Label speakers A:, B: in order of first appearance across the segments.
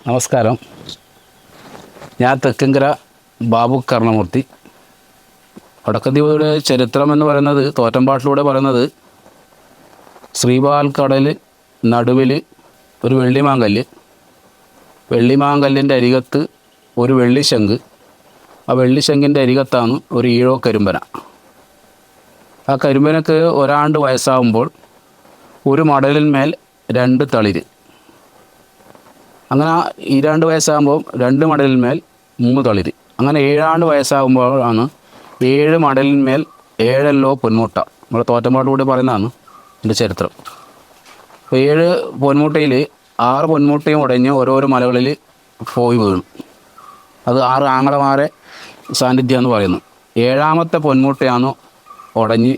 A: നമസ്കാരം. ഞാൻ തെക്കങ്കര ബാബു കർണമൂർത്തി. വടക്കദ്വീപിയുടെ ചരിത്രം എന്ന് പറയുന്നത്, തോറ്റമ്പാട്ടിലൂടെ പറയുന്നത്, ശ്രീപാൽക്കടൽ നടുവിൽ ഒരു വെള്ളിമാങ്കല്ല്, വെള്ളിമാങ്കല്ലിൻ്റെ അരികത്ത് ഒരു വെള്ളിശംഖ്, ആ വെള്ളിശംഖിൻ്റെ അരികത്താണ് ഒരു ഈഴോ കരിമ്പന. ആ കരിമ്പനക്ക് ഒരാണ്ട് വയസ്സാകുമ്പോൾ ഒരു മടലിന്മേൽ 2 തളിര്. അങ്ങനെ 2 വയസ്സാകുമ്പോൾ 2 മടലിന്മേൽ 3 തളിര്. അങ്ങനെ 7 വയസ്സാകുമ്പോഴാണ് 7 മടലിന്മേൽ 7 പൊന്മുട്ട. നമ്മുടെ തോറ്റമ്പാട്ടിലൂടെ പറയുന്നതാണ് എൻ്റെ ചരിത്രം. അപ്പോൾ 7 പൊന്മുട്ടയിൽ 6 പൊന്മുട്ടയും ഉടഞ്ഞ് ഓരോരോ മലകളിൽ പോയി വീണു. അത് 6 ആങ്ങളമാരെ സാന്നിധ്യമെന്ന് പറയുന്നു. 7ാമത്തെ പൊന്മുട്ടയാണ് ഉടഞ്ഞ്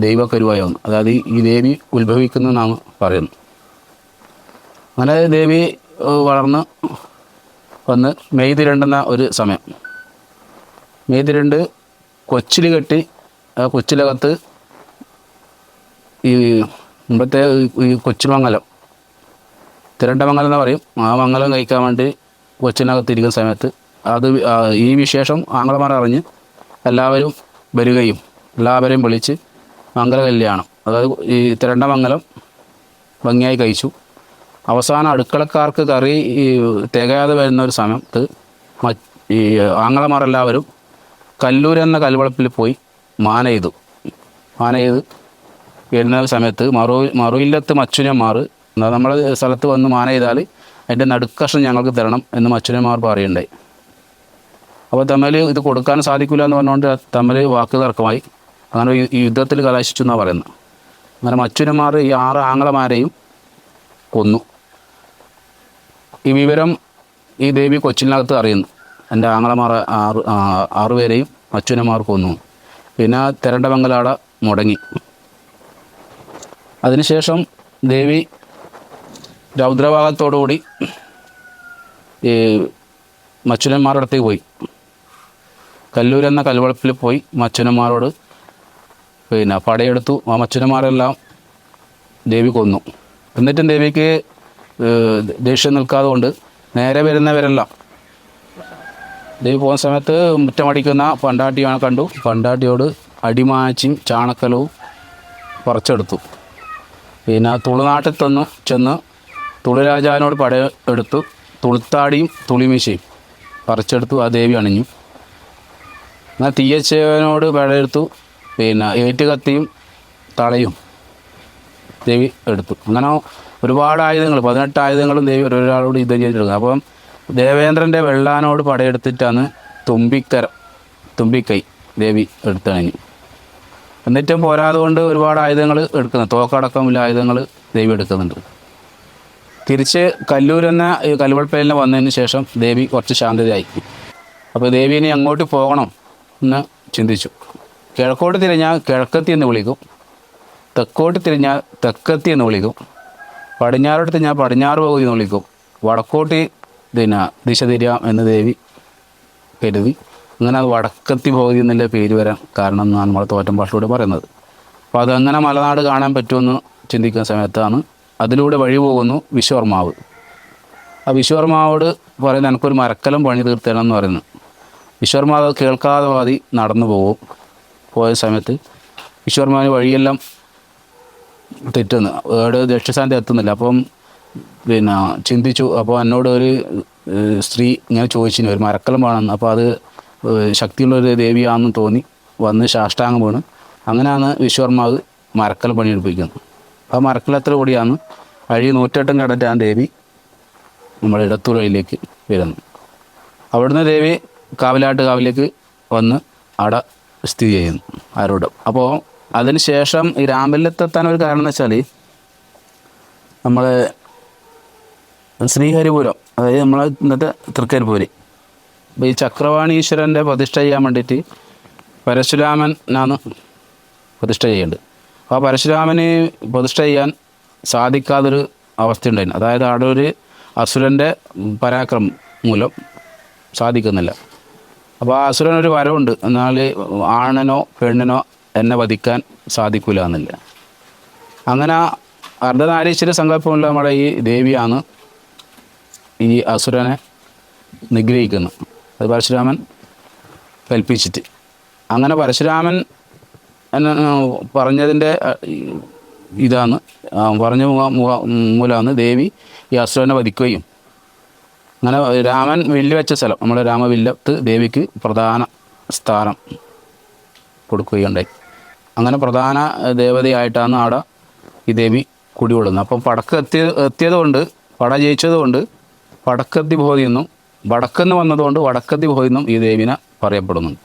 A: ദൈവക്കരുവായി വന്നു. അതായത് ഈ ദേവി ഉത്ഭവിക്കുന്നതെന്നാണ് പറയുന്നത്. അങ്ങനെ ദേവി വളർന്ന് വന്ന് മെയ് തിരണ്ടുന്ന ഒരു സമയം, മെയ് തിരണ്ട് കൊച്ചിൽ കെട്ടി, ആ കൊച്ചിലകത്ത് ഈ മുമ്പത്തെ ഈ കൊച്ചുമംഗലം, തിരണ്ടമംഗലം എന്ന് പറയും, ആ മംഗലം കഴിക്കാൻ വേണ്ടി കൊച്ചിനകത്തിരിക്കുന്ന സമയത്ത് ഈ വിശേഷം ആങ്ങളമാർ അറിഞ്ഞ് എല്ലാവരും വരികയും എല്ലാവരെയും വിളിച്ച് മംഗല കല്യാണം, അതായത് ഈ തിരണ്ടമംഗലം ഭംഗിയായി കഴിച്ചു. അവസാനം അടുക്കളക്കാർക്ക് കറി തികയാതെ വരുന്ന ഒരു സമയത്ത് ഈ ആങ്ങളമാരെല്ലാവരും കല്ലൂർ എന്ന കൽവളപ്പിൽ പോയി മാന ചെയ്ത് വരുന്ന സമയത്ത് മറുയില്ലത്ത് മച്ചുനന്മാർ, നമ്മുടെ സ്ഥലത്ത് വന്ന് മാന ചെയ്താൽ അതിൻ്റെ നടുക്കഷ്ണം ഞങ്ങൾക്ക് തരണം എന്ന് മച്ചുനന്മാർ പറയുണ്ടായി. അപ്പോൾ തമ്മിൽ ഇത് കൊടുക്കാൻ സാധിക്കില്ല എന്ന് പറഞ്ഞുകൊണ്ട് തമ്മിൽ വാക്ക് തർക്കമായി. അങ്ങനെ ഈ യുദ്ധത്തിൽ കലാശിച്ചു എന്നാണ് പറയുന്നത്. അങ്ങനെ മച്ചുനന്മാർ ഈ 6 ആങ്ങളമാരെയും കൊന്നു. ഈ വിവരം ഈ ദേവി കൊച്ചിനകത്ത് അറിയുന്നു. എൻ്റെ ആങ്ങളമാർ 6 പേരെയും മച്ചുനന്മാർ കൊന്നു. പിന്നെ തിരണ്ടമംഗലാട മുടങ്ങി. അതിനുശേഷം ദേവി രൗദ്രഭാഗത്തോടുകൂടി ഈ മച്ചുനന്മാരുടെ അടുത്തേക്ക് പോയി. കല്ലൂരെന്ന കൽവളപ്പിൽ പോയി മച്ചുനന്മാരോട് പിന്നെ പടയെടുത്തു. ആ മച്ചുനന്മാരെല്ലാം ദേവി കൊന്നു. എന്നിട്ടും ദേവിക്ക് ദേഷ്യം നിൽക്കാതെ കൊണ്ട് നേരെ വരുന്നവരെല്ലാം ദേവി പോകുന്ന സമയത്ത് മുറ്റമടിക്കുന്ന പണ്ടാട്ടിയാണ് കണ്ടു. പണ്ടാട്ടിയോട് അടിമാച്ചിയും ചാണക്കലവും പറിച്ചെടുത്തു. പിന്നെ തുളുനാട്ടിൽ ചെന്ന് തുളുരാജാവിനോട് പടയെടുത്തു. തുളുത്താടിയും തുളിമീശയും പറിച്ചെടുത്തു. ആ ദേവി അണിഞ്ഞു. എന്നാൽ തീയച്ചവനോട് പടയെടുത്തു. പിന്നെ ഏറ്റുകത്തിയും തളയും ദേവി എടുത്തു. അങ്ങനെ ഒരുപാട് ആയുധങ്ങൾ, 18 ആയുധങ്ങളും ദേവി ഒരാളോട് യുദ്ധം ചെയ്തിട്ടുണ്ട്. അപ്പം ദേവേന്ദ്രൻ്റെ വെള്ളാനോട് പടയെടുത്തിട്ടാണ് തുമ്പിക്കൈ ദേവി എടുത്തണിഞ്ഞു. എന്നിട്ടും പോരാതെ കൊണ്ട് ഒരുപാട് ആയുധങ്ങൾ എടുക്കുന്നുണ്ട്. തോക്കടക്കമുള്ള ആയുധങ്ങൾ ദേവി എടുക്കുന്നുണ്ട്. തിരിച്ച് കല്ലൂരെന്ന കൽവളപ്പേലിന് വന്നതിന് ശേഷം ദേവി കുറച്ച് ശാന്തതയായി. അപ്പോൾ ദേവി ഇനി അങ്ങോട്ട് പോകണം എന്ന് ചിന്തിച്ചു. കിഴക്കോട്ട് തിരിഞ്ഞാൽ കിഴക്കത്തി എന്ന് വിളിക്കും, തെക്കോട്ട് തിരിഞ്ഞാൽ തെക്കത്തി എന്ന് വിളിക്കും, പടിഞ്ഞാറോട്ട് തിരിഞ്ഞാൽ പടിഞ്ഞാറ് പകുതി എന്ന് വിളിക്കും, വടക്കോട്ട് ദിശ തിരിയാം എന്ന് ദേവി കരുതി. അങ്ങനെ അത് വടക്കത്തി പകുതി എന്നുള്ള പേര് വരാൻ കാരണം എന്നാണ് നമ്മൾ തോറ്റമ്പാട്ടിലൂടെ പറയുന്നത്. അപ്പോൾ അതങ്ങനെ മലനാട് കാണാൻ പറ്റുമെന്ന് ചിന്തിക്കുന്ന സമയത്താണ് അതിലൂടെ വഴി പോകുന്നു വിശ്വകർമാവ്. ആ വിശ്വകർമാവോട് പറയുന്നത് എനിക്കൊരു മരക്കലം പണി തീർത്തണം എന്ന് പറയുന്നു. വിശ്വകർമാവ് കേൾക്കാതെ മതി നടന്നു പോകും. പോയ സമയത്ത് വിശ്വകർമാവിന് വഴിയെല്ലാം തെറ്റുന്നു, ഏടെ ലക്ഷ്യസ്ഥാനത്ത് എത്തുന്നില്ല. അപ്പം പിന്നെ ചിന്തിച്ചു. അപ്പോൾ എന്നോട് ഒരു സ്ത്രീ ഇങ്ങനെ ചോദിച്ചിന് ഒരു മരക്കലം വേണമെന്ന്. അപ്പോൾ അത് ശക്തിയുള്ളൊരു ദേവിയാണെന്ന് തോന്നി വന്ന് സാഷ്ടാംഗം വീണ്. അങ്ങനെയാണ് വിശ്വകർമാവ് മരക്കലം പണിയെടുപ്പിക്കുന്നത്. ആ മരക്കലത്തിൽ കൂടിയാണ് വഴി 108 കടറ്റാൻ ദേവി നമ്മുടെ ഇടത്തൂർ വഴിയിലേക്ക് വരുന്നത്. അവിടുന്ന് ദേവി കാവിലേക്ക് വന്ന് അവിടെ സ്ഥിതി ചെയ്യുന്നു ആരോട്. അപ്പോൾ അതിന് ശേഷം ഈ രാമല്ലത്തെത്താൻ ഒരു കാരണം എന്ന് വെച്ചാൽ നമ്മൾ ശ്രീഹരിപുരം, അതായത് നമ്മളെ ഇന്നത്തെ തൃക്കരിപ്പൂര്, അപ്പോൾ ഈ ചക്രവാണി ഈശ്വരൻ്റെ പ്രതിഷ്ഠ ചെയ്യാൻ വേണ്ടിയിട്ട് പരശുരാമനാണ് പ്രതിഷ്ഠ ചെയ്യേണ്ടത്. അപ്പോൾ ആ പരശുരാമന് പ്രതിഷ്ഠ ചെയ്യാൻ സാധിക്കാതൊരു അവസ്ഥ ഉണ്ടായിരുന്നു. അതായത് അവിടെ ഒരു അസുരൻ്റെ പരാക്രമം മൂലം സാധിക്കുന്നില്ല. അപ്പോൾ ആ അസുരനൊരു വരവുണ്ട്, എന്നാൽ ആണിനോ പെണ്ണിനോ എന്നെ വധിക്കാൻ സാധിക്കില്ല എന്നില്ല. അങ്ങനെ അർദ്ധനാരീശ്വര സങ്കല്പമുള്ള നമ്മുടെ ഈ ദേവിയാണ് ഈ അസുരനെ നിഗ്രഹിക്കുന്നു. അത് പരശുരാമൻ കൽപ്പിച്ചിട്ട്. അങ്ങനെ പരശുരാമൻ പറഞ്ഞതിൻ്റെ ഇതാണ് പറഞ്ഞ മൂലമാണ് ദേവി ഈ അസുരനെ വധിക്കുകയും അങ്ങനെ രാമൻ വില്ല് വെച്ച സ്ഥലം നമ്മുടെ രാമവില്ലത്ത് ദേവിക്ക് പ്രധാന സ്ഥാനം കൊടുക്കുകയുണ്ടായി. അങ്ങനെ പ്രധാന ദേവതയായിട്ടാണ് അവിടെ ഈ ദേവി കുടികൊള്ളുന്നത്. അപ്പം എത്തിയതുകൊണ്ട് പട ജയിച്ചതുകൊണ്ട് വടക്കത്തി ഭോതി എന്നും വടക്കെന്ന് വന്നതുകൊണ്ട് വടക്കത്തി ഭോതി എന്നും ഈ ദേവിനെ പറയപ്പെടുന്നുണ്ട്.